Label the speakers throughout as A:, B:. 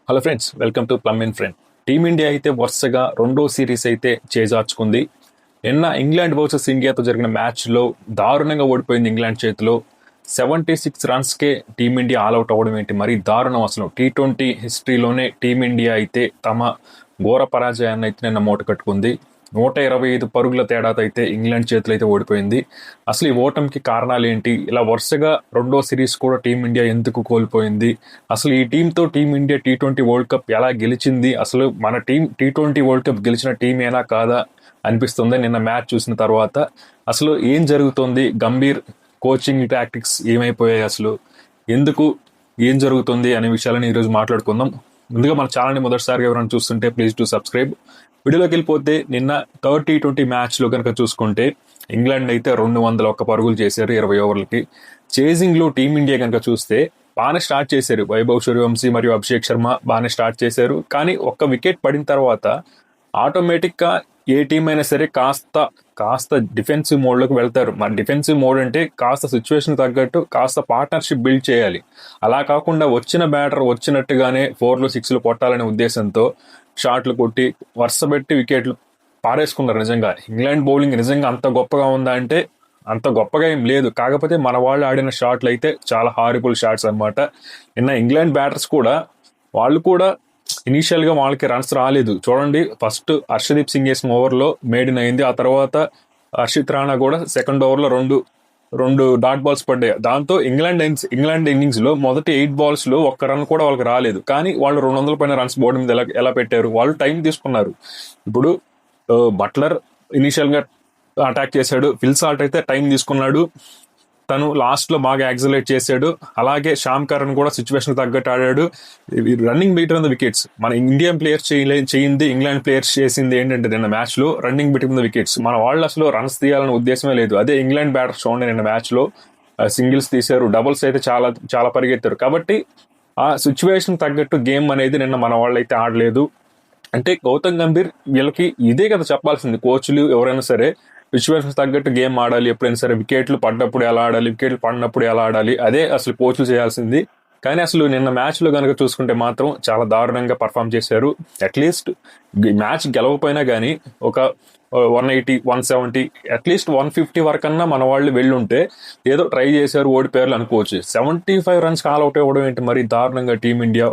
A: Hello friends, welcome to plum in friend. Team India అయితే వరుసగా రెండో సిరీస్ అయితే చేజార్చుకుంది. నిన్న ఇంగ్లాండ్ వర్సెస్ ఇండియాతో జరిగిన మ్యాచ్లో దారుణంగా ఓడిపోయింది ఇంగ్లాండ్ చేతిలో. 76 రన్స్కే టీమిండియా ఆల్అౌట్ అవ్వడం ఏంటి మరీ దారుణం. అసలు T20 హిస్టరీలోనే టీమిండియా అయితే తమ ఘోర పరాజయాన్ని అయితే నిన్న మూట కట్టుకుంది. 125 పరుగుల తేడాతో అయితే ఇంగ్లాండ్ చేతిలో అయితే ఓడిపోయింది. అసలు ఈ ఓటమికి కారణాలు ఏంటి? ఇలా వరుసగా రెండో సిరీస్ కూడా టీమిండియా ఎందుకు కోల్పోయింది? అసలు ఈ టీంతో టీమిండియా T20 వరల్డ్ కప్ ఎలా గెలిచింది? అసలు మన టీం T20 వరల్డ్ కప్ గెలిచిన టీమేనా కాదా అనిపిస్తుంది నిన్న మ్యాచ్ చూసిన తర్వాత. అసలు ఏం జరుగుతుంది? గంభీర్ కోచింగ్ టాక్టిక్స్ ఏమైపోయాయి? అసలు ఎందుకు, ఏం జరుగుతుంది అనే విషయాలను ఈరోజు మాట్లాడుకుందాం. ముందుగా మన ఛానల్ని మొదటిసారిగా ఎవరైనా చూస్తుంటే ప్లీజ్ టు సబ్స్క్రైబ్. వీడియోలోకి వెళ్ళిపోతే నిన్న థర్డ్ T20 మ్యాచ్లో కనుక చూసుకుంటే ఇంగ్లాండ్ అయితే 201 పరుగులు చేశారు 20 ఓవర్లకి. చేజింగ్లో టీమిండియా కనుక చూస్తే బాగానే స్టార్ట్ చేశారు. వైభవ్ సూర్యవంశీ మరియు అభిషేక్ శర్మ బాగానే స్టార్ట్ చేశారు. కానీ ఒక్క వికెట్ పడిన తర్వాత ఆటోమేటిక్గా ఏ టీం అయినా సరే కాస్త డిఫెన్సివ్ మోడ్లోకి వెళ్తారు. మరి డిఫెన్సివ్ మోడ్ అంటే కాస్త సిచ్యువేషన్ తగ్గట్టు కాస్త పార్ట్నర్షిప్ బిల్డ్ చేయాలి. అలా కాకుండా వచ్చిన బ్యాటర్ వచ్చినట్టుగానే 4లు 6లు కొట్టాలనే ఉద్దేశంతో షాట్లు కొట్టి వరుస పెట్టి వికెట్లు పారేసుకున్నారు. నిజంగా ఇంగ్లాండ్ బౌలింగ్ నిజంగా అంత గొప్పగా ఉందా అంటే అంత గొప్పగా ఏం లేదు. కాకపోతే మన వాళ్ళు ఆడిన షాట్లు అయితే చాలా హారిబుల్ షాట్స్ అనమాట. నిన్న ఇంగ్లాండ్ బ్యాటర్స్ కూడా వాళ్ళు కూడా ఇనీషియల్గా వాళ్ళకి రన్స్ రాలేదు. చూడండి, ఫస్ట్ హర్షదీప్ సింగ్ వేసిన ఓవర్లో మేడిన్ అయింది. ఆ తర్వాత హర్షిత్ రాణా కూడా సెకండ్ ఓవర్లో రెండు డాట్ బాల్స్ పడ్డాయి. దాంతో ఇంగ్లాండ్ ఇన్నింగ్స్ లో మొదటి 8 balls లో ఒక్క రన్ కూడా వాళ్ళకి రాలేదు. కానీ వాళ్ళు 200 పైన రన్స్ బోర్డు మీద ఎలా పెట్టారు? వాళ్ళు టైం తీసుకున్నారు. ఇప్పుడు బట్లర్ ఇనీషియల్ గా అటాక్ చేశాడు. ఫిల్ సాల్ట్ అయితే టైం తీసుకున్నాడు. తను లాస్ట్ లో బాగా యాక్సిలరేట్ చేశాడు. అలాగే శ్యామ్ కరణ్ కూడా సిచ్యువేషన్ తగ్గట్టు ఆడాడు. రన్నింగ్ బిట్వీన్ ద వికెట్స్ మన ఇండియన్ ప్లేయర్స్ చేయింది, ఇంగ్లాండ్ ప్లేయర్స్ చేసింది ఏంటంటే నిన్న మ్యాచ్ లో రన్నింగ్ బిట్వీన్ ద వికెట్స్. మన వాళ్ళు అసలు రన్స్ తీయాలనే ఉద్దేశమే లేదు. అదే ఇంగ్లాండ్ బ్యాటర్స్ చూడండి, నిన్న మ్యాచ్ లో సింగిల్స్ తీశారు, డబుల్స్ అయితే చాలా చాలా పరిగెత్తారు. కాబట్టి ఆ సిచ్యువేషన్ తగ్గట్టు గేమ్ అనేది నిన్న మన వాళ్ళు అయితే ఆడలేదు. అంటే గౌతమ్ గంభీర్ వీళ్ళకి ఇదే కదా చెప్పాల్సింది. కోచ్లు ఎవరైనా సరే సిచ్యువేషన్స్ తగ్గట్టు గేమ్ ఆడాలి. ఎప్పుడైనా సరే వికెట్లు పడ్డప్పుడు ఎలా ఆడాలి, వికెట్లు పడినప్పుడు ఎలా ఆడాలి, అదే అసలు కోచ్లు చేయాల్సింది. కానీ అసలు నిన్న మ్యాచ్లో కనుక చూసుకుంటే మాత్రం చాలా దారుణంగా పర్ఫామ్ చేశారు. అట్లీస్ట్ మ్యాచ్ గెలవపోయినా కానీ ఒక 180, 170, అట్లీస్ట్ 150 వరకన్నా మన వాళ్ళు వెళ్ళుంటే ఏదో ట్రై చేశారు, ఓడిపోయారు అనుకోవచ్చు. 75 రన్స్ ఆల్అౌట్ అవ్వడం ఏంటి మరి దారుణంగా? టీమిండియా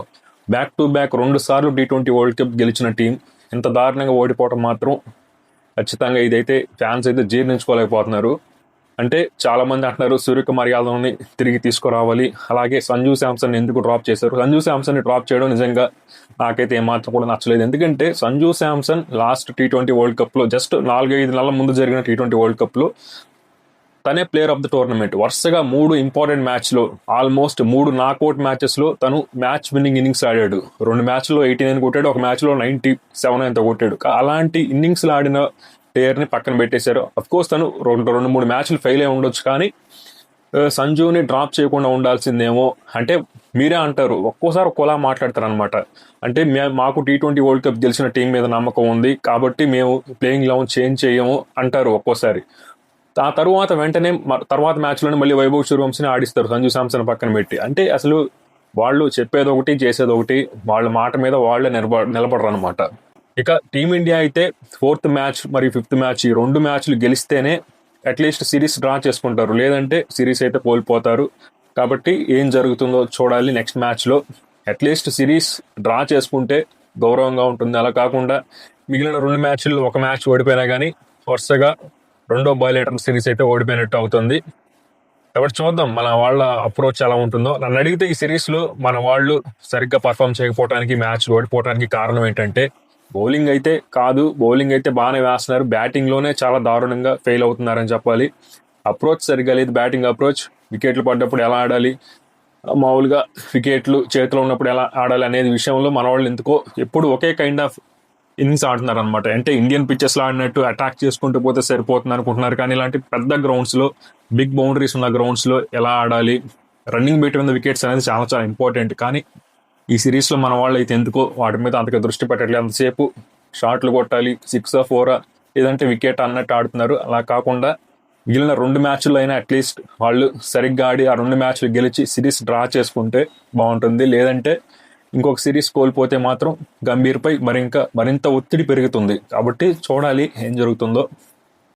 A: బ్యాక్ టు బ్యాక్ 2 సార్లు T20 వరల్డ్ కప్ గెలిచిన టీం ఇంత దారుణంగా ఓడిపోవడం మాత్రం ఖచ్చితంగా ఇదైతే ఫ్యాన్స్ అయితే జీర్ణించుకోలేకపోతున్నారు. అంటే చాలా మంది అంటున్నారు సూర్యకుమార్ యాదవ్ని తిరిగి తీసుకురావాలి, అలాగే సంజు శాంసన్ ఎందుకు డ్రాప్ చేశారు? సంజు శాంసన్ని డ్రాప్ చేయడం నిజంగా నాకైతే ఏమాత్రం కూడా నచ్చలేదు. ఎందుకంటే Sanju Samson last T20 world కప్లో జస్ట్ 4-5 నెలల ముందు జరిగిన T20 వరల్డ్ కప్లో తనే ప్లేయర్ ఆఫ్ ద టోర్నమెంట్. వరుసగా 3 ఇంపార్టెంట్ మ్యాచ్లో, ఆల్మోస్ట్ 3 నాకౌట్ మ్యాచెస్లో తను మ్యాచ్ విన్నింగ్ ఇన్నింగ్స్ ఆడాడు. 2 మ్యాచ్లో 89 కొట్టాడు, ఒక మ్యాచ్లో 97 ఎంతో కొట్టాడు. అలాంటి ఇన్నింగ్స్లో ఆడిన ప్లేయర్ని పక్కన పెట్టేశారు. అఫ్కోర్స్ తను 2-3 మ్యాచ్లు ఫెయిల్ అయి ఉండొచ్చు, కానీ సంజుని డ్రాప్ చేయకుండా ఉండాల్సిందేమో. అంటే మీరే అంటారు, ఒక్కోసారి ఒక్కోలా మాట్లాడతారు అనమాట. అంటే మాకు T20 వరల్డ్ కప్ గెలిచిన టీం మీద నమ్మకం ఉంది కాబట్టి మేము ప్లేయింగ్ 11 చేంజ్ చేయము అంటారు ఒక్కోసారి. ఆ తర్వాత వెంటనే తర్వాత మ్యాచ్లోనే మళ్ళీ వైభవ్ సూర్యవంశీని ఆడిస్తారు సంజు శాంసన్ పక్కన పెట్టి. అంటే అసలు వాళ్ళు చెప్పేది ఒకటి, చేసేది ఒకటి, వాళ్ళ మాట మీద వాళ్ళే నిలబడరు అనమాట. ఇక టీమిండియా అయితే 4th మ్యాచ్ మరియు 5th మ్యాచ్ ఈ 2 మ్యాచ్లు గెలిస్తేనే అట్లీస్ట్ సిరీస్ డ్రా చేసుకుంటారు, లేదంటే సిరీస్ అయితే కోల్పోతారు. కాబట్టి ఏం జరుగుతుందో చూడాలి నెక్స్ట్ మ్యాచ్లో. అట్లీస్ట్ సిరీస్ డ్రా చేసుకుంటే గౌరవంగా ఉంటుంది. అలా కాకుండా మిగిలిన 2 మ్యాచ్ల్లో ఒక మ్యాచ్ ఓడిపోయినా కానీ వరుసగా రెండో బయలేటర్ సిరీస్ అయితే ఓడిపోయినట్టు అవుతుంది. కాబట్టి చూద్దాం మన వాళ్ళ అప్రోచ్ ఎలా ఉంటుందో. నన్ను అడిగితే ఈ సిరీస్లో మన వాళ్ళు సరిగ్గా పర్ఫామ్ చేయకపోవడానికి, మ్యాచ్ ఓడిపోవడానికి కారణం ఏంటంటే బౌలింగ్ అయితే కాదు. బౌలింగ్ అయితే బాగానే వేస్తున్నారు, బ్యాటింగ్లోనే చాలా దారుణంగా ఫెయిల్ అవుతున్నారని చెప్పాలి. అప్రోచ్ సరిగ్గా లేదు, బ్యాటింగ్ అప్రోచ్. వికెట్లు పడ్డప్పుడు ఎలా ఆడాలి, మామూలుగా వికెట్లు చేతిలో ఉన్నప్పుడు ఎలా ఆడాలి అనేది విషయంలో మన వాళ్ళు ఎందుకో ఎప్పుడు ఒకే కైండ్ ఆఫ్ ఇన్నింగ్స్ ఆడుతున్నారు అనమాట. అంటే ఇండియన్ పిచ్చెస్లో ఆడినట్టు అటాక్ చేసుకుంటూ పోతే సరిపోతుంది అనుకుంటున్నారు. కానీ ఇలాంటి పెద్ద గ్రౌండ్స్లో, బిగ్ బౌండరీస్ ఉన్న గ్రౌండ్స్లో ఎలా ఆడాలి, రన్నింగ్ బిట్వీన్ ద వికెట్స్ అనేది చాలా చాలా ఇంపార్టెంట్. కానీ ఈ సిరీస్లో మన వాళ్ళు అయితే ఎందుకో వాటి మీద అంతగా దృష్టి పెట్టట్లేదు. అంతసేపు షాట్లు కొట్టాలి, 6 4 లేదంటే వికెట్ అన్నట్టు ఆడుతున్నారు. అలా కాకుండా మిగిలిన 2 మ్యాచ్ల్లో అయినా అట్లీస్ట్ వాళ్ళు సరిగ్గా ఆడి ఆ 2 మ్యాచ్లు గెలిచి సిరీస్ డ్రా చేసుకుంటే బాగుంటుంది. లేదంటే ఇంకొక సిరీస్ కోల్పోతే మాత్రం గంభీర్పై మరింత ఒత్తిడి పెరుగుతుంది. కాబట్టి చూడాలి ఏం జరుగుతుందో.